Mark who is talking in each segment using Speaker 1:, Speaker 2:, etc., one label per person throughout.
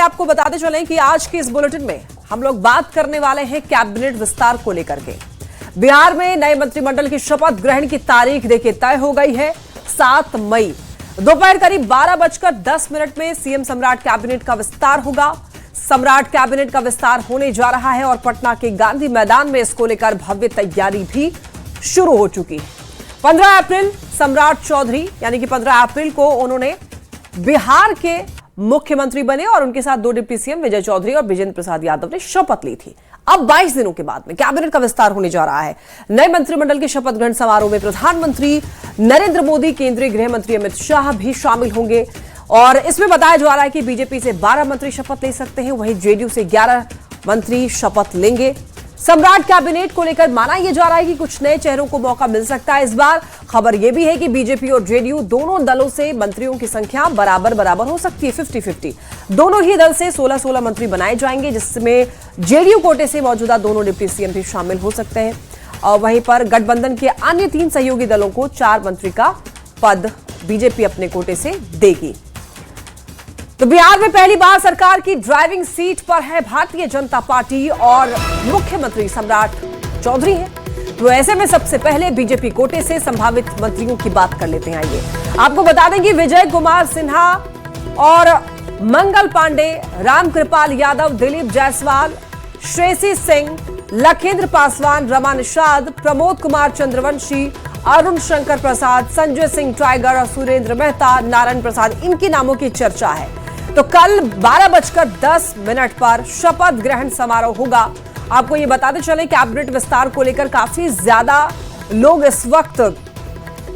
Speaker 1: आपको बताते चलें कि आज के इस बुलेटिन में हम लोग बात करने वाले हैं कैबिनेट विस्तार को लेकर के। बिहार में नए मंत्रिमंडल की शपथ ग्रहण की तारीख देखिए तय हो गई है 7 मई। दोपहर करीब 12:10 में सीएम सम्राट कैबिनेट का विस्तार होगा। सम्राट कैबिनेट का विस्तार होने जा रहा है और पटना के गांधी मैदान में इसको लेकर भव्य तैयारी भी शुरू हो चुकी है। 15 अप्रैल सम्राट चौधरी यानी कि 15 अप्रैल को उन्होंने बिहार के मुख्यमंत्री बने और उनके साथ 2 डिप्टी सीएम विजय चौधरी और विजेंद्र प्रसाद यादव ने शपथ ली थी। अब 22 दिनों के बाद में कैबिनेट का विस्तार होने जा रहा है। नए मंत्रिमंडल के शपथ ग्रहण समारोह में प्रधानमंत्री नरेंद्र मोदी, केंद्रीय गृह मंत्री अमित शाह भी शामिल होंगे और इसमें बताया जा रहा है कि बीजेपी से 12 मंत्री शपथ ले सकते हैं, वहीं जेडीयू से 11 मंत्री शपथ लेंगे। सम्राट कैबिनेट को लेकर माना यह जा रहा है कि कुछ नए चेहरों को मौका मिल सकता है। इस बार खबर यह भी है कि बीजेपी और जेडीयू दोनों दलों से मंत्रियों की संख्या बराबर हो सकती है, 50-50। दोनों ही दल से 16-16 मंत्री बनाए जाएंगे, जिसमें जेडीयू कोटे से मौजूदा दोनों डिप्टी सीएम भी शामिल हो सकते हैं और वहीं पर गठबंधन के अन्य 3 सहयोगी दलों को 4 मंत्री का पद बीजेपी अपने कोटे से देगी। तो बिहार में पहली बार सरकार की ड्राइविंग सीट पर है भारतीय जनता पार्टी और मुख्यमंत्री सम्राट चौधरी हैं। तो ऐसे में सबसे पहले बीजेपी कोटे से संभावित मंत्रियों की बात कर लेते हैं। आइए आपको बता दें कि विजय कुमार सिन्हा और मंगल पांडे, रामकृपाल यादव, दिलीप जायसवाल, श्रेयसी सिंह, लखेंद्र पासवान, रमा निषाद, प्रमोद कुमार चंद्रवंशी, अरुण शंकर प्रसाद, संजय सिंह टाइगर, सुरेंद्र मेहता, नारायण प्रसाद, इनके नामों की चर्चा है। तो कल 12:10 पर शपथ ग्रहण समारोह होगा। आपको ये बताते चले कैबिनेट विस्तार को लेकर काफी ज्यादा लोग इस वक्त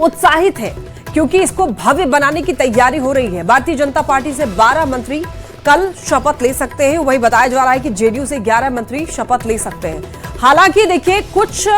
Speaker 1: उत्साहित हैं, क्योंकि इसको भव्य बनाने की तैयारी हो रही है। भारतीय जनता पार्टी से 12 मंत्री कल शपथ ले सकते हैं, वही बताया जा रहा है कि जेडीयू से 11 मंत्री शपथ ले सकते हैं। हालांकि देखिए कुछ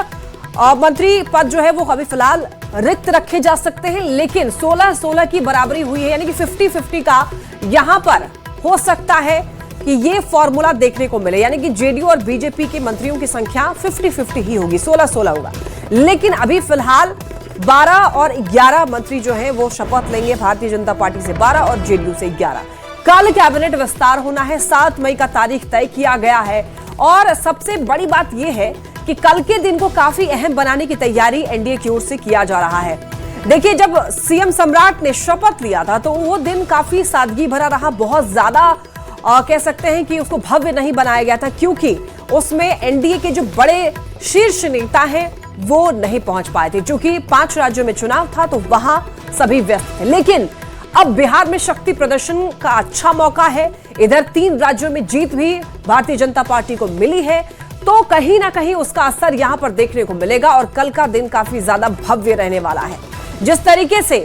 Speaker 1: मंत्री पद जो है वो अभी फिलहाल रिक्त रखे जा सकते हैं, लेकिन 16-16 की बराबरी हुई है, यानी कि 50-50 का यहां पर हो सकता है कि ये फॉर्मूला देखने को मिले, यानी कि जेडीयू और बीजेपी के मंत्रियों की संख्या 50-50 ही होगी, 16-16 होगा। लेकिन अभी फिलहाल 12 और 11 मंत्री जो हैं वो शपथ लेंगे, भारतीय जनता पार्टी से 12 और जेडीयू से 11। कल कैबिनेट विस्तार होना है, 7 मई का तारीख तय किया गया है और सबसे बड़ी बात यह है कि कल के दिन को काफी अहम बनाने की तैयारी एनडीए की ओर से किया जा रहा है। देखिए, जब सीएम सम्राट ने शपथ लिया था तो वो दिन काफी सादगी भरा रहा, बहुत ज्यादा कह सकते हैं कि उसको भव्य नहीं बनाया गया था, क्योंकि उसमें एनडीए के जो बड़े शीर्ष नेता हैं वो नहीं पहुंच पाए थे। चूंकि 5 राज्यों में चुनाव था तो वहां सभी व्यस्त थे, लेकिन अब बिहार में शक्ति प्रदर्शन का अच्छा मौका है। इधर 3 राज्यों में जीत भी भारतीय जनता पार्टी को मिली है, तो कहीं ना कहीं उसका असर यहां पर देखने को मिलेगा और कल का दिन काफी ज्यादा भव्य रहने वाला है। जिस तरीके से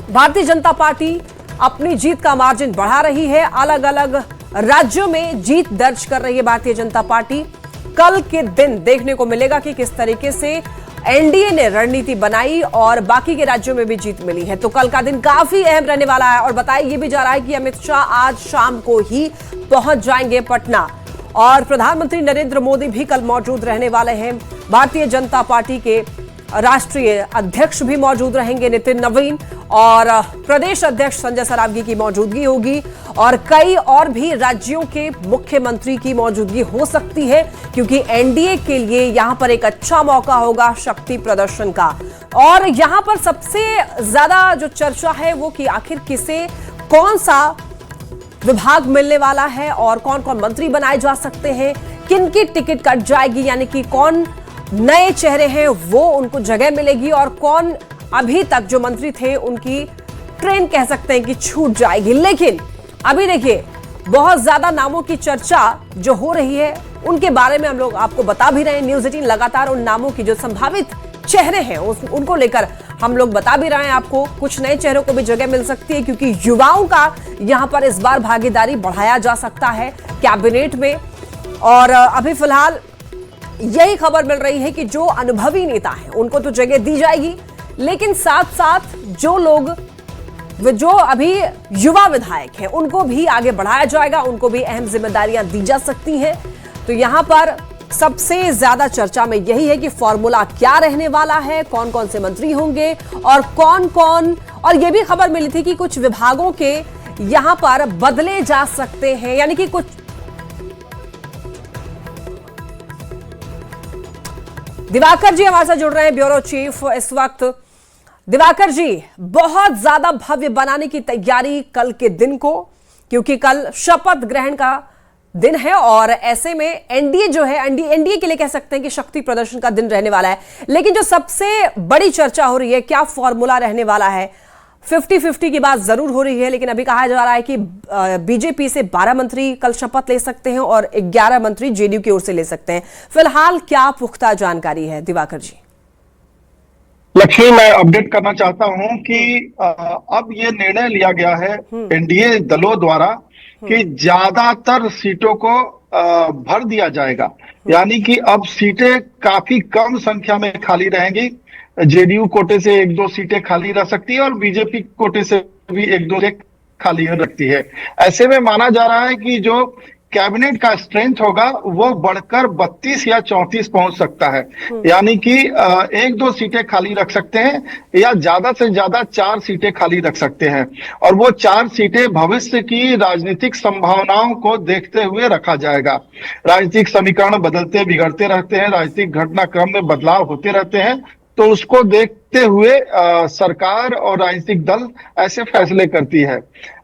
Speaker 1: भारतीय जनता पार्टी अपनी जीत का मार्जिन बढ़ा रही है, अलग अलग राज्यों में जीत दर्ज कर रही है भारतीय जनता पार्टी, कल के दिन देखने को मिलेगा कि किस तरीके से एनडीए ने रणनीति बनाई और बाकी के राज्यों में भी जीत मिली है। तो कल का दिन काफी अहम रहने वाला है और बताया यह भी जा रहा है कि अमित शाह आज शाम को ही पहुंच जाएंगे पटना और प्रधानमंत्री नरेंद्र मोदी भी कल मौजूद रहने वाले हैं। भारतीय जनता पार्टी के राष्ट्रीय अध्यक्ष भी मौजूद रहेंगे, नितिन नवीन, और प्रदेश अध्यक्ष संजय सरावगी की मौजूदगी होगी और कई और भी राज्यों के मुख्यमंत्री की मौजूदगी हो सकती है, क्योंकि एनडीए के लिए यहां पर एक अच्छा मौका होगा शक्ति प्रदर्शन का। और यहां पर सबसे ज्यादा जो चर्चा है वो कि आखिर किसे कौन सा विभाग मिलने वाला है और कौन कौन मंत्री बनाए जा सकते हैं, किन की टिकट कट जाएगी, यानी कि कौन नए चेहरे हैं वो उनको जगह मिलेगी और कौन अभी तक जो मंत्री थे उनकी ट्रेन कह सकते हैं कि छूट जाएगी। लेकिन अभी देखिए बहुत ज्यादा नामों की चर्चा जो हो रही है उनके बारे में हम लोग आपको बता भी रहे हैं। न्यूज़ 18 लगातार उन नामों की जो संभावित चेहरे हैं उनको लेकर हम लोग बता भी रहे हैं आपको। कुछ नए चेहरों को भी जगह मिल सकती है, क्योंकि युवाओं का यहां पर इस बार भागीदारी बढ़ाया जा सकता है कैबिनेट में। और अभी फिलहाल यही खबर मिल रही है कि जो अनुभवी नेता हैं उनको तो जगह दी जाएगी, लेकिन साथ साथ जो अभी युवा विधायक हैं उनको भी आगे बढ़ाया जाएगा, उनको भी अहम जिम्मेदारियां दी जा सकती हैं। तो यहां पर सबसे ज्यादा चर्चा में यही है कि फॉर्मूला क्या रहने वाला है, कौन कौन से मंत्री होंगे और कौन कौन, और यह भी खबर मिली थी कि कुछ विभागों के यहां पर बदले जा सकते हैं, यानी कि कुछ। दिवाकर जी हमारे साथ जुड़ रहे हैं, ब्यूरो चीफ इस वक्त। दिवाकर जी, बहुत ज्यादा भव्य बनाने की तैयारी कल के दिन को, क्योंकि कल शपथ ग्रहण का दिन है और ऐसे में एनडीए जो है, एनडीए के लिए कह सकते हैं कि शक्ति प्रदर्शन का दिन रहने वाला है। लेकिन जो सबसे बड़ी चर्चा हो रही है, क्या फॉर्मूला रहने वाला है? 50-50 की बात जरूर हो रही है, लेकिन अभी कहा जा रहा है कि बीजेपी से 12 मंत्री कल शपथ ले सकते हैं और 11 मंत्री जेडीयू की ओर से ले सकते हैं। फिलहाल क्या पुख्ता जानकारी है दिवाकर जी?
Speaker 2: लक्ष्मी, मैं अपडेट करना चाहता हूं कि अब ये निर्णय लिया गया है एनडीए दलों द्वारा कि ज्यादातर सीटों को भर दिया जाएगा। यानी कि अब सीटें काफी कम संख्या में खाली रहेंगी। जेडीयू कोटे से 1-2 सीटें खाली रह सकती है और बीजेपी कोटे से भी 1-2 सीटें खाली रखती है। ऐसे में माना जा रहा है कि जो कैबिनेट का स्ट्रेंथ होगा वो बढ़कर 32 या 34 पहुंच सकता है। यानी कि 1-2 सीटें खाली रख सकते हैं या ज्यादा से ज्यादा 4 सीटें खाली रख सकते हैं। और वो 4 सीटें भविष्य की राजनीतिक संभावनाओं को देखते हुए रखा जाएगा। राजनीतिक समीकरण बदलते बिगड़ते रहते हैं, राजनीतिक घटनाक्रम में बदलाव होते रहते हैं, तो उसको देखते हुए सरकार और राजनीतिक दल ऐसे फैसले करती है।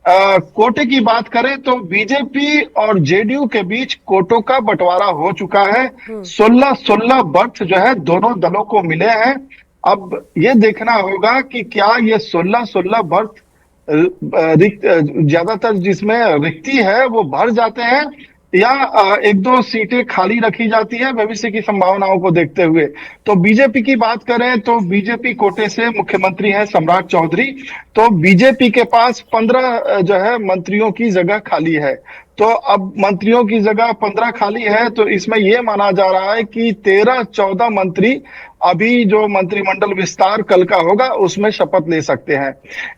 Speaker 2: कोटे की बात करें तो बीजेपी और जेडीयू के बीच कोटों का बंटवारा हो चुका है। 16 बर्थ जो है दोनों दलों को मिले हैं। अब ये देखना होगा कि क्या ये 16 बर्थ ज्यादातर जिसमें रिक्ति है वो भर जाते हैं या 1-2 सीटें खाली रखी जाती है भविष्य की संभावनाओं को देखते हुए। तो बीजेपी की बात करें तो बीजेपी कोटे से मुख्यमंत्री हैं सम्राट चौधरी। तो बीजेपी के पास 15 जो है मंत्रियों की जगह खाली है। तो अब मंत्रियों की जगह 15 खाली है, तो इसमें यह माना जा रहा है कि 13-14 मंत्री अभी जो मंत्रिमंडल विस्तार कल का होगा उसमें शपथ ले सकते हैं।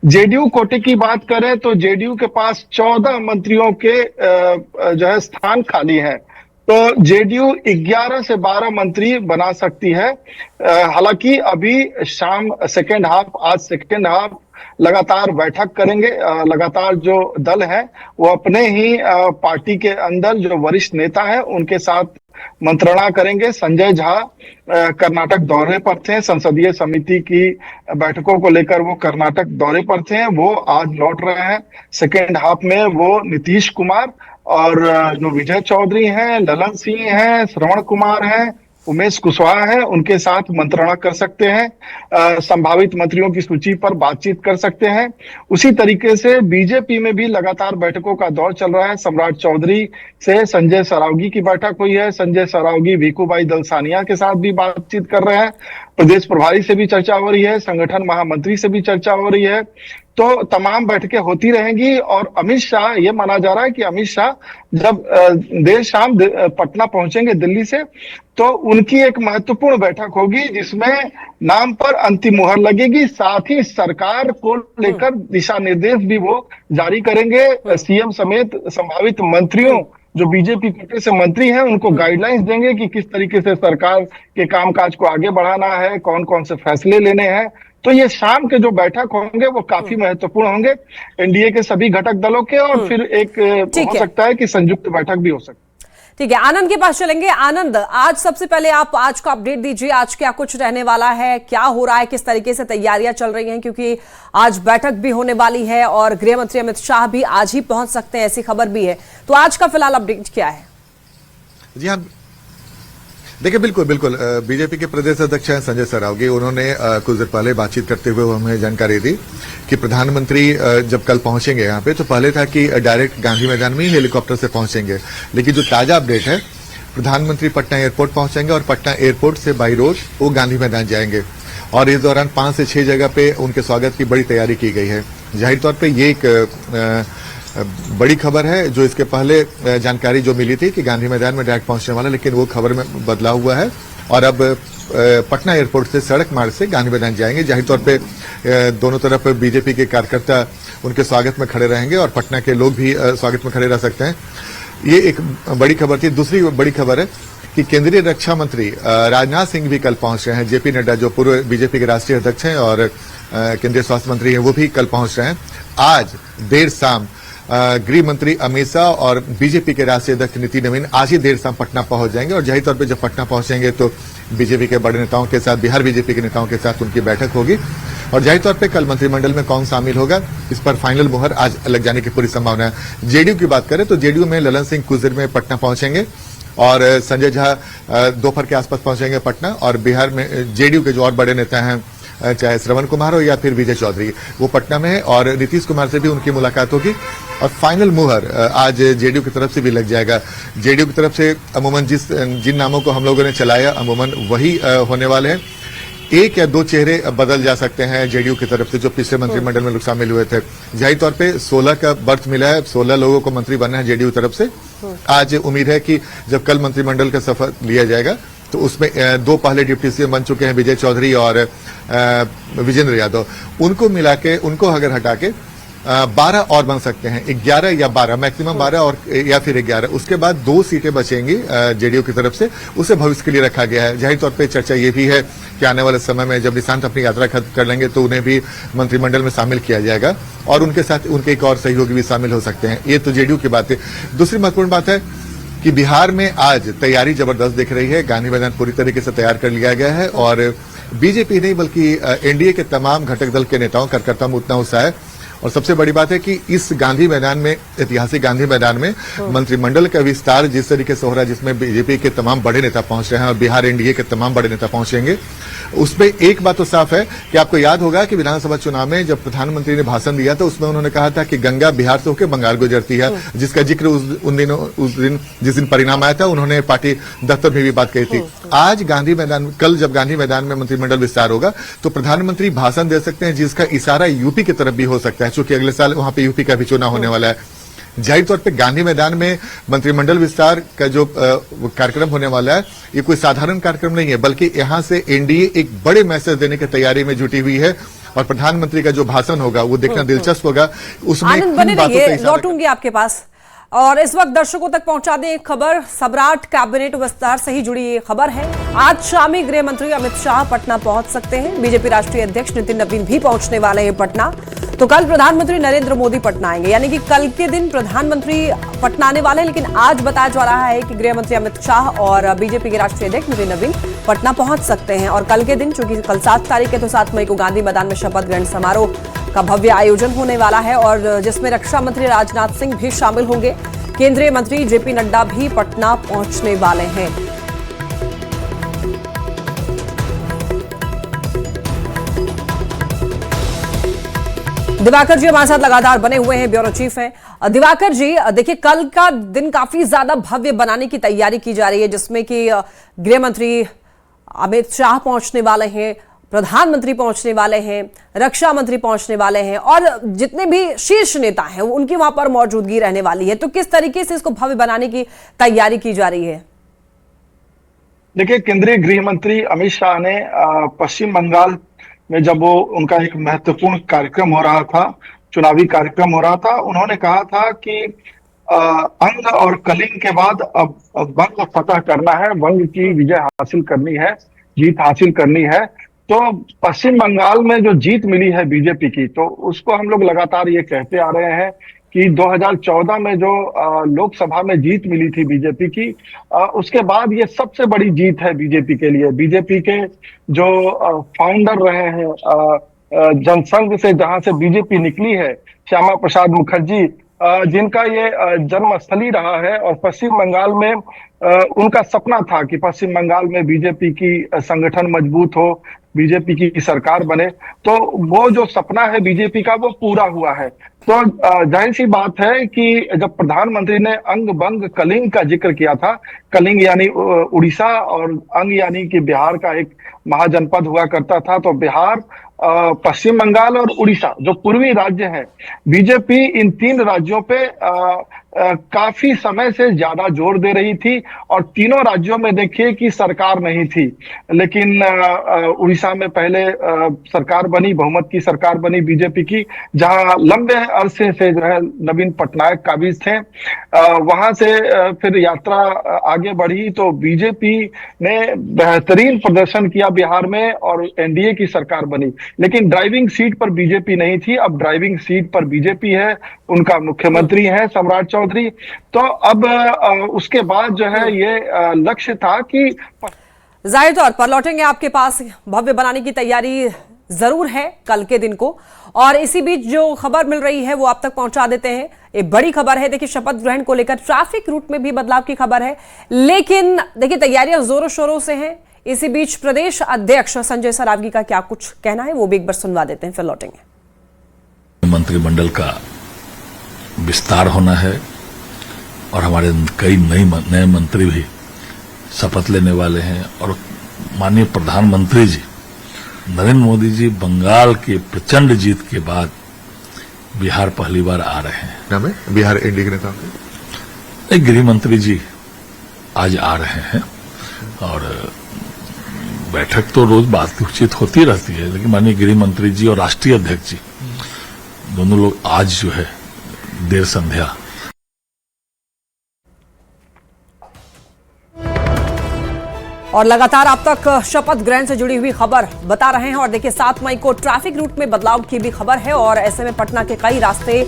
Speaker 2: जेडीयू कोटे की बात करें तो जेडीयू के पास 14 मंत्रियों के जो है स्थान खाली हैं। तो जेडीयू 11 से 12 मंत्री बना सकती है। हालांकि अभी शाम सेकेंड हाफ, आज सेकेंड हाफ लगातार बैठक करेंगे। लगातार जो दल है वो अपने ही पार्टी के अंदर जो वरिष्ठ नेता है उनके साथ मंत्रणा करेंगे। संजय झा कर्नाटक दौरे पर थे, संसदीय समिति की बैठकों को लेकर वो कर्नाटक दौरे पर थे, वो आज लौट रहे हैं। सेकेंड हाफ में वो नीतीश कुमार और जो विजय चौधरी हैं, ललन सिंह हैं, श्रवण कुमार हैं, उमेश कुशवाहा है, उनके साथ मंत्रणा कर सकते हैं। संभावित मंत्रियों की सूची पर बातचीत कर सकते हैं। उसी तरीके से बीजेपी में भी लगातार बैठकों का दौर चल रहा है। सम्राट चौधरी से संजय सरावगी की बैठक हुई है। संजय सरावगी भिखूभाई दलसानिया के साथ भी बातचीत कर रहे हैं। प्रदेश प्रभारी से भी चर्चा हो रही है, संगठन महामंत्री से भी चर्चा हो रही है। तो तमाम बैठकें होती रहेंगी। और अमित शाह, ये माना जा रहा है कि अमित शाह जब देर शाम पटना पहुंचेंगे दिल्ली से, तो उनकी एक महत्वपूर्ण बैठक होगी जिसमें नाम पर अंतिम मुहर लगेगी। साथ ही सरकार को लेकर दिशा निर्देश भी वो जारी करेंगे। सीएम समेत संभावित मंत्रियों जो बीजेपी कोटे से मंत्री हैं उनको गाइडलाइंस देंगे कि किस तरीके से सरकार के कामकाज को आगे बढ़ाना है, कौन कौन से फैसले लेने हैं। तो ये शाम के जो बैठक होंगे वो काफी महत्वपूर्ण होंगे एनडीए के सभी घटक दलों के। और फिर एक हो सकता है कि संयुक्त बैठक भी हो सकती है।
Speaker 1: ठीक है, आनंद के पास चलेंगे। आनंद, आज सबसे पहले आप आज का अपडेट दीजिए, आज क्या कुछ रहने वाला है, क्या हो रहा है, किस तरीके से तैयारियां चल रही हैं, क्योंकि आज बैठक भी होने वाली है और गृह मंत्री अमित शाह भी आज ही पहुंच सकते हैं, ऐसी खबर भी है। तो आज का फिलहाल अपडेट क्या है?
Speaker 3: जी हाँ, देखिए बिल्कुल बीजेपी के प्रदेश अध्यक्ष हैं संजय सरावगी। उन्होंने कुछ देर पहले बातचीत करते हुए हमें जानकारी दी कि प्रधानमंत्री जब कल पहुंचेंगे यहाँ पे, तो पहले था कि डायरेक्ट गांधी मैदान में ही हेलीकॉप्टर से पहुंचेंगे, लेकिन जो ताजा अपडेट है, प्रधानमंत्री पटना एयरपोर्ट पहुंचेंगे और पटना एयरपोर्ट से बाई रोड वो गांधी मैदान जाएंगे। और इस दौरान 5 से 6 जगह पे उनके स्वागत की बड़ी तैयारी की गई है। जाहिर तौर पर ये एक बड़ी खबर है। जो इसके पहले जानकारी जो मिली थी कि गांधी मैदान में डायरेक्ट पहुंचने वाला, लेकिन वो खबर में बदलाव हुआ है और अब पटना एयरपोर्ट से सड़क मार्ग से गांधी मैदान जाएंगे। जाहिर तौर पे दोनों तरफ बीजेपी के कार्यकर्ता उनके स्वागत में खड़े रहेंगे और पटना के लोग भी स्वागत में खड़े रह सकते हैं। ये एक बड़ी खबर थी। दूसरी बड़ी खबर है कि केंद्रीय रक्षा मंत्री राजनाथ सिंह भी कल पहुंच रहे हैं। जेपी नड्डा जो पूर्व बीजेपी के राष्ट्रीय अध्यक्ष हैं और केंद्रीय स्वास्थ्य मंत्री हैं, वो भी कल पहुंच रहे हैं। आज देर शाम गृह मंत्री अमित शाह और बीजेपी के राष्ट्रीय अध्यक्ष नितिन नवीन आज ही देर शाम पटना पहुंच जाएंगे और जाहिर तौर पे जब पटना पहुंचेंगे तो बीजेपी के बड़े नेताओं के साथ, बिहार बीजेपी के नेताओं के साथ उनकी बैठक होगी और जाहिर तौर पे कल मंत्रिमंडल में कौन शामिल होगा इस पर फाइनल मुहर आज लग जाने की पूरी संभावना है। जेडीयू की बात करें तो जेडीयू में ललन सिंह कुजर में पटना पहुंचेंगे और संजय झा दोपहर के आसपास पहुंचेंगे पटना और बिहार में जेडीयू के जो और बड़े नेता हैं चाहे श्रवण कुमार हो या फिर विजय चौधरी वो पटना में है और नीतीश कुमार से भी उनकी मुलाकात होगी और फाइनल मुहर आज जेडीयू की तरफ से भी लग जाएगा। जेडीयू की तरफ से अमूमन जिन नामों को हम लोगों ने चलाया अमूमन वही होने वाले हैं। एक या दो चेहरे बदल जा सकते हैं जेडीयू की तरफ से जो पिछले मंत्रिमंडल में लोग शामिल हुए थे। जाहिर तौर पे 16 का बर्थ मिला है, 16 लोगों को मंत्री बनना है जेडीयू तरफ से। आज उम्मीद है कि जब कल मंत्रिमंडल का सफर लिया जाएगा तो उसमें दो पहले डिप्टी सीएम बन चुके हैं विजय चौधरी और विजेंद्र यादव, उनको मिला के उनको अगर हटा के 12 और बन सकते हैं, 11 या 12 मैक्सिमम 12 और या फिर 11। उसके बाद 2 सीटें बचेंगी जेडीयू की तरफ से, उसे भविष्य के लिए रखा गया है। जाहिर तौर पे चर्चा ये भी है कि आने वाले समय में जब निशांत अपनी यात्रा खत्म कर लेंगे तो उन्हें भी मंत्रिमंडल में शामिल किया जाएगा और उनके साथ उनके एक और सहयोगी भी शामिल हो सकते हैं। ये तो जेडीयू की बात है। दूसरी महत्वपूर्ण बात है कि बिहार में आज तैयारी जबरदस्त दिख रही है। गांधी मैदान पूरी तरीके से तैयार कर लिया गया है और बीजेपी नहीं बल्कि एनडीए के तमाम घटक दल के नेताओं कार्यकर्ताओं में उतना उत्साह है और सबसे बड़ी बात है कि इस गांधी मैदान में, ऐतिहासिक गांधी मैदान में मंत्रिमंडल का विस्तार जिस तरीके से हो रहा है जिसमें बीजेपी के तमाम बड़े नेता पहुंच रहे हैं और बिहार एनडीए के तमाम बड़े नेता पहुंचेंगे, उसमें एक बात तो साफ है कि आपको याद होगा कि विधानसभा चुनाव में जब प्रधानमंत्री ने भाषण दिया था उसमें उन्होंने कहा था कि गंगा बिहार से होकर बंगाल गुजरती है, जिसका जिक्र उस दिन जिस दिन परिणाम आया था उन्होंने पार्टी दफ्तर में भी बात कही थी। आज गांधी मैदान, कल जब गांधी मैदान में मंत्रिमंडल विस्तार होगा तो प्रधानमंत्री भाषण दे सकते हैं जिसका इशारा यूपी की तरफ भी हो सकता है, चूंकि अगले साल वहां पे यूपी का भी चुनाव होने वाला है। जाहिर तौर पे गांधी मैदान में मंत्रिमंडल विस्तार का जो कार्यक्रम होने वाला है ये कोई साधारण कार्यक्रम नहीं है, बल्कि यहां से एनडीए एक बड़े मैसेज देने की तैयारी में जुटी हुई है और प्रधानमंत्री का जो भाषण होगा वो देखना दिलचस्प होगा। उसमें
Speaker 1: लौटूंगी आपके पास और इस वक्त दर्शकों तक पहुंचा दें एक खबर। सम्राट कैबिनेट विस्तार से ही जुड़ी ये खबर है। आज शामी गृह मंत्री अमित शाह पटना पहुंच सकते हैं। बीजेपी राष्ट्रीय अध्यक्ष नितिन नवीन भी पहुंचने वाले हैं पटना। तो कल प्रधानमंत्री नरेंद्र मोदी पटना आएंगे, यानी कि कल के दिन प्रधानमंत्री पटना आने वाले हैं, लेकिन आज बताया जा रहा है कि गृह मंत्री अमित शाह और बीजेपी के राष्ट्रीय अध्यक्ष नितिन नवीन पटना पहुंच सकते हैं। और कल के दिन, चूंकि कल 7 तारीख है, तो 7 मई को गांधी मैदान में शपथ ग्रहण समारोह का भव्य आयोजन होने वाला है और जिसमें रक्षा मंत्री राजनाथ सिंह भी शामिल होंगे। केंद्रीय मंत्री जेपी नड्डा भी पटना पहुंचने वाले हैं। दिवाकर जी हमारे साथ लगातार बने हुए हैं, ब्यूरो चीफ हैं। दिवाकर जी, देखिए कल का दिन काफी ज्यादा भव्य बनाने की तैयारी की जा रही है, जिसमें कि गृह मंत्री अमित शाह पहुंचने वाले हैं, प्रधानमंत्री पहुंचने वाले हैं, रक्षा मंत्री पहुंचने वाले हैं और जितने भी शीर्ष नेता हैं उनकी वहां पर मौजूदगी रहने वाली है। तो किस तरीके से इसको भव्य बनाने की तैयारी की जा रही है?
Speaker 2: देखिए, केंद्रीय गृह मंत्री अमित शाह ने पश्चिम बंगाल में जब वो उनका एक महत्वपूर्ण कार्यक्रम हो रहा था, चुनावी कार्यक्रम हो रहा था, उन्होंने कहा था कि अंग और कलिंग के बाद अब वंग फतह करना है, वंग की विजय हासिल करनी है, जीत हासिल करनी है। तो पश्चिम बंगाल में जो जीत मिली है बीजेपी की, तो उसको हम लोग लगातार ये कहते आ रहे हैं कि 2014 में जो लोकसभा में जीत मिली थी बीजेपी की, उसके बाद ये सबसे बड़ी जीत है बीजेपी के लिए। बीजेपी के जो फाउंडर रहे हैं जनसंघ से, जहां से बीजेपी निकली है, श्यामा प्रसाद मुखर्जी, जिनका ये जन्मस्थली रहा है और पश्चिम बंगाल में उनका सपना था कि पश्चिम बंगाल में बीजेपी की संगठन मजबूत हो, बीजेपी की सरकार बने। तो वो जो सपना है बीजेपी का वो पूरा हुआ है। तो जाहिर सी बात है कि जब प्रधानमंत्री ने अंग बंग कलिंग का जिक्र किया था, कलिंग यानी उड़ीसा और अंग यानी कि बिहार का एक महाजनपद हुआ करता था, तो बिहार, पश्चिम बंगाल और उड़ीसा जो पूर्वी राज्य हैं, बीजेपी इन 3 राज्यों पे काफी समय से ज्यादा जोर दे रही थी और तीनों राज्यों में देखिए कि सरकार नहीं थी, लेकिन उड़ीसा में पहले सरकार बनी, बहुमत की सरकार बनी बीजेपी की, जहां लंबे अरसे से जो है नवीन पटनायक काबिज थे। वहां से फिर यात्रा आगे बढ़ी तो बीजेपी ने बेहतरीन प्रदर्शन किया बिहार में और एनडीए की सरकार बनी, लेकिन ड्राइविंग सीट पर बीजेपी नहीं थी। अब ड्राइविंग सीट पर बीजेपी है, उनका मुख्यमंत्री है सम्राट चौधरी। तो अब उसके बाद जो है ये लक्ष्य था कि
Speaker 1: जाहिर तौर पर लौटेंगे आपके पास, भव्य बनाने की तैयारी जरूर है कल के दिन को। और इसी बीच जो खबर मिल रही है वो आप तक पहुंचा देते हैं। एक बड़ी खबर है, देखिए शपथ ग्रहण को लेकर ट्रैफिक रूट में भी बदलाव की खबर है, लेकिन देखिए तैयारियां जोरों शोरों से हैं। इसी बीच प्रदेश अध्यक्ष संजय सरावगी का क्या कुछ कहना है वो भी एक बार सुनवा देते हैं, फिर लौटेंगे।
Speaker 4: मंत्रिमंडल का विस्तार होना है और हमारे कई नए मंत्री भी शपथ लेने वाले हैं। और माननीय प्रधानमंत्री जी नरेंद्र मोदी जी बंगाल की प्रचंड जीत के बाद बिहार पहली बार आ रहे हैं।
Speaker 3: नाम है बिहार एनडीए के नेता,
Speaker 4: गृह मंत्री जी आज आ रहे हैं और बैठक तो रोज बातचीत होती रहती है, लेकिन माननीय गृह मंत्री जी और राष्ट्रीय अध्यक्ष जी दोनों लोग आज जो है देर संध्या
Speaker 1: और लगातार आप तक शपथ ग्रहण से जुड़ी हुई खबर बता रहे हैं। और देखिए 7 मई को ट्रैफिक रूट में बदलाव की भी खबर है और ऐसे में पटना के कई रास्ते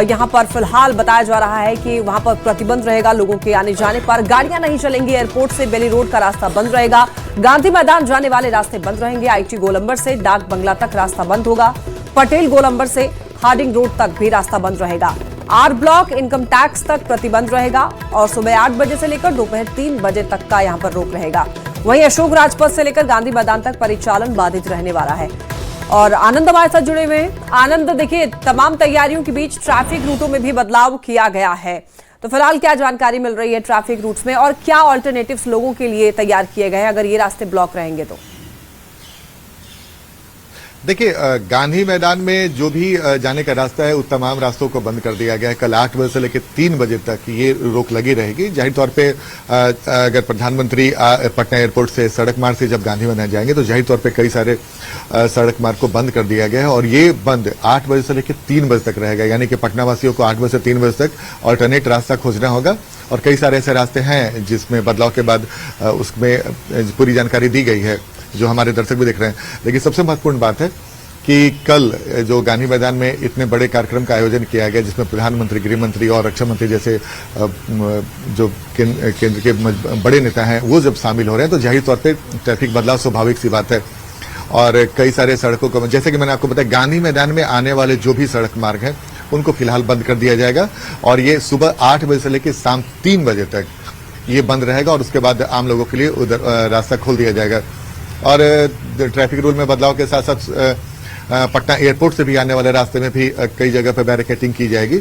Speaker 1: यहां पर फिलहाल बताया जा रहा है कि वहां पर प्रतिबंध रहेगा। लोगों के आने जाने पर गाड़ियां नहीं चलेंगी। एयरपोर्ट से बेली रोड का रास्ता बंद रहेगा। गांधी मैदान जाने वाले रास्ते बंद रहेंगे। आईटी गोलंबर से डाक बंगला तक रास्ता बंद होगा। पटेल गोलंबर से हार्डिंग रोड तक भी रास्ता बंद रहेगा। आर ब्लॉक इनकम टैक्स तक प्रतिबंध रहेगा और सुबह 8 बजे से लेकर दोपहर 3 बजे तक का यहां पर रोक रहेगा। वहीं अशोक राजपथ से लेकर गांधी मैदान तक परिचालन बाधित रहने वाला है। और आनंद हमारे साथ जुड़े हुए हैं। आनंद, देखिए तमाम तैयारियों के बीच ट्रैफिक रूटों में भी बदलाव किया गया है, तो फिलहाल क्या जानकारी मिल रही है ट्रैफिक रूट्स में और क्या ऑल्टरनेटिव्स लोगों के लिए तैयार किए गए हैं अगर ये रास्ते ब्लॉक रहेंगे तो?
Speaker 3: देखिए गांधी मैदान में जो भी जाने का रास्ता है उस तमाम रास्तों को बंद कर दिया गया है। कल 8 बजे से लेकर 3 बजे तक ये रोक लगी रहेगी। जाहिर तौर पे अगर प्रधानमंत्री पटना एयरपोर्ट से सड़क मार्ग से जब गांधी मैदान जाएंगे तो जाहिर तौर पे कई सारे सड़क मार्ग को बंद कर दिया गया है और ये बंद 8 बजे से लेकर 3 बजे तक रहेगा। यानी कि पटना वासियों को 8 बजे से 3 बजे तक ऑल्टरनेट रास्ता खोजना होगा और कई सारे ऐसे रास्ते हैं जिसमें बदलाव के बाद उसमें पूरी जानकारी दी गई है जो हमारे दर्शक भी देख रहे हैं। लेकिन सबसे महत्वपूर्ण बात है कि कल जो गांधी मैदान में इतने बड़े कार्यक्रम का आयोजन किया गया जिसमें प्रधानमंत्री, गृह मंत्री और रक्षा मंत्री जैसे जो केंद्र के बड़े नेता हैं वो जब शामिल हो रहे हैं तो जाहिर तौर पे ट्रैफिक बदलाव स्वाभाविक सी बात है। और कई सारे सड़कों को, जैसे कि मैंने आपको बताया, गांधी मैदान में आने वाले जो भी सड़क मार्ग हैं उनको फिलहाल बंद कर दिया जाएगा और ये सुबह 8 बजे से लेकर शाम 3 बजे तक ये बंद रहेगा और उसके बाद आम लोगों के लिए उधर रास्ता खोल दिया जाएगा। और ट्रैफिक रूल में बदलाव के साथ साथ पटना एयरपोर्ट से भी आने वाले रास्ते में भी कई जगह पर बैरिकेटिंग की जाएगी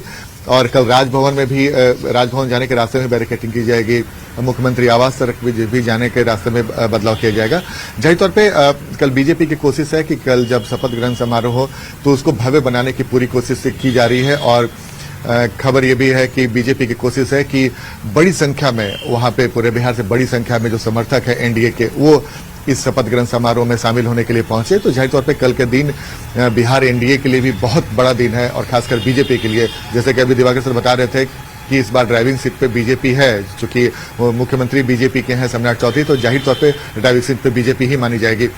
Speaker 3: और कल राजभवन में भी राजभवन जाने के रास्ते में बैरिकेटिंग की जाएगी। मुख्यमंत्री आवास सड़क भी जाने के रास्ते में बदलाव किया जाएगा। जाहिर तौर पे कल बीजेपी की कोशिश है कि कल जब शपथ ग्रहण समारोह हो तो उसको भव्य बनाने की पूरी कोशिश की जा रही है और खबर ये भी है कि बीजेपी की कोशिश है कि बड़ी संख्या में वहां पे पूरे बिहार से बड़ी संख्या में जो समर्थक है एनडीए के वो इस शपथ ग्रहण समारोह में शामिल होने के लिए पहुंचे। तो जाहिर तौर पे कल के दिन बिहार एनडीए के लिए भी बहुत बड़ा दिन है और खासकर बीजेपी के लिए। जैसे कि अभी दिवाकर सर बता रहे थे कि इस बार ड्राइविंग सीट पे बीजेपी है, चूंकि मुख्यमंत्री बीजेपी के हैं सम्राट चौधरी, तो जाहिर तौर पे ड्राइविंग सीट पे बीजेपी ही मानी जाएगी।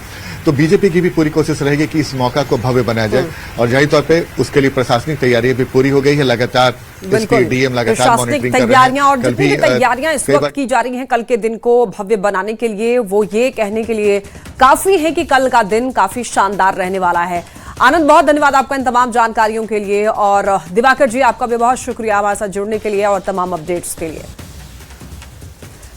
Speaker 3: तो बीजेपी की भी पूरी कोशिश रहेगी कि इस मौका को भव्य बनाया जाए और जाहिर तौर पे उसके लिए प्रशासनिक तैयारियां भी पूरी हो गई है। लगातार डीएम लगातार मॉनिटरिंग कर रहे हैं।
Speaker 1: और जितनी भी तैयारियां इस वक्त की जा रही हैं कल के दिन को भव्य बनाने के लिए, वो ये कहने के लिए काफी है कि कल का दिन काफी शानदार रहने वाला है। आनंद, बहुत धन्यवाद आपका इन तमाम जानकारियों के लिए और दिवाकर जी आपका भी बहुत शुक्रिया हमारे साथ जुड़ने के लिए और तमाम अपडेट्स के लिए।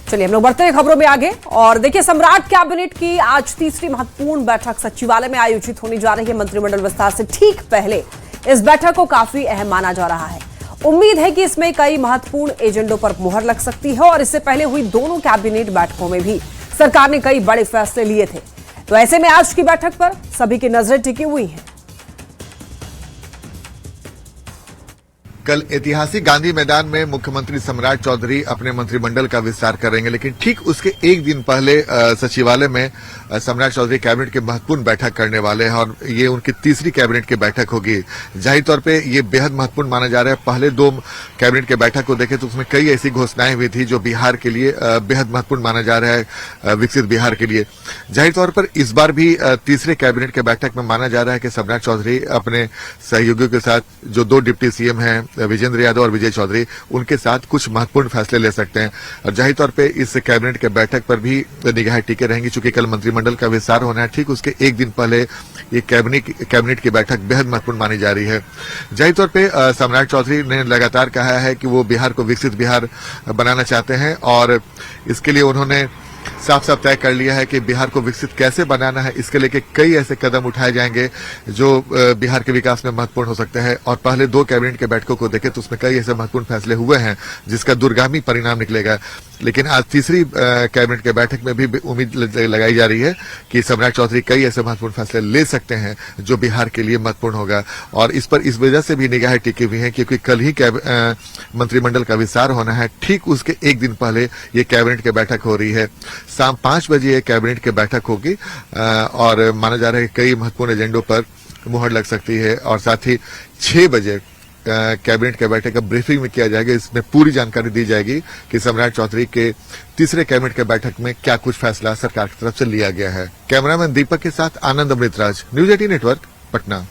Speaker 1: चलिए हम लोग बढ़ते हैं खबरों में आगे और देखिए सम्राट कैबिनेट की आज तीसरी महत्वपूर्ण बैठक सचिवालय में आयोजित होने जा रही है। मंत्रिमंडल विस्तार से ठीक पहले इस बैठक को काफी अहम माना जा रहा है। उम्मीद है कि इसमें कई महत्वपूर्ण एजेंडों पर मुहर लग सकती है और इससे पहले हुई दोनों कैबिनेट बैठकों में भी सरकार ने कई बड़े फैसले लिए थे। तो ऐसे में आज की बैठक पर सभी की नजरें टिकी हुई हैं।
Speaker 3: कल ऐतिहासिक गांधी मैदान में मुख्यमंत्री सम्राट चौधरी अपने मंत्रिमंडल का विस्तार करेंगे, लेकिन ठीक उसके एक दिन पहले सचिवालय में सम्राट चौधरी कैबिनेट की महत्वपूर्ण बैठक करने वाले हैं और ये उनकी तीसरी कैबिनेट की बैठक होगी। जाहिर तौर पे ये बेहद महत्वपूर्ण माना जा रहा है। पहले दो कैबिनेट की बैठक को देखें तो उसमें कई ऐसी घोषणाएं हुई थी जो बिहार के लिए बेहद महत्वपूर्ण माना जा रहा है, विकसित बिहार के लिए। जाहिर तौर पर इस बार भी तीसरे कैबिनेट के बैठक में माना जा रहा है कि सम्राट चौधरी अपने सहयोगियों के साथ, जो दो डिप्टी सीएम हैं विजेंद्र यादव और विजय चौधरी, उनके साथ कुछ महत्वपूर्ण फैसले ले सकते हैं। और जाहिर तौर पे इस कैबिनेट के बैठक पर भी निगाहें टिके रहेंगी, चूंकि कल मंत्रिमंडल का विस्तार होना है। ठीक उसके एक दिन पहले ये कैबिनेट की बैठक बेहद महत्वपूर्ण मानी जा रही है। जाहिर तौर पे सम्राट चौधरी ने लगातार कहा है कि वो बिहार को विकसित बिहार बनाना चाहते हैं और इसके लिए उन्होंने साफ साफ तय कर लिया है कि बिहार को विकसित कैसे बनाना है। इसके लेके कई ऐसे कदम उठाए जाएंगे जो बिहार के विकास में महत्वपूर्ण हो सकते हैं। और पहले दो कैबिनेट के बैठकों को देखें तो उसमें कई ऐसे महत्वपूर्ण फैसले हुए हैं जिसका दूरगामी परिणाम निकलेगा। लेकिन आज तीसरी कैबिनेट के बैठक में भी उम्मीद लगाई जा रही है कि सम्राट चौधरी कई ऐसे महत्वपूर्ण फैसले ले सकते हैं जो बिहार के लिए महत्वपूर्ण होगा। और इस पर इस वजह से भी निगाहें टिकी हुई हैं क्योंकि कल ही मंत्रिमंडल का विस्तार होना है। ठीक उसके एक दिन पहले ये कैबिनेट की बैठक हो रही है। शाम 5 बजे ये कैबिनेट की बैठक होगी और माना जा रहा है कि कई महत्वपूर्ण एजेंडों पर मुहर लग सकती है। और साथ ही 6 बजे कैबिनेट के बैठक का ब्रीफिंग में किया जाएगा। इसमें पूरी जानकारी दी जाएगी कि सम्राट चौधरी के तीसरे कैबिनेट के बैठक में क्या कुछ फैसला सरकार की तरफ से लिया गया है। कैमरामैन दीपक के साथ आनंद अमृतराज, न्यूज 18 नेटवर्क, पटना।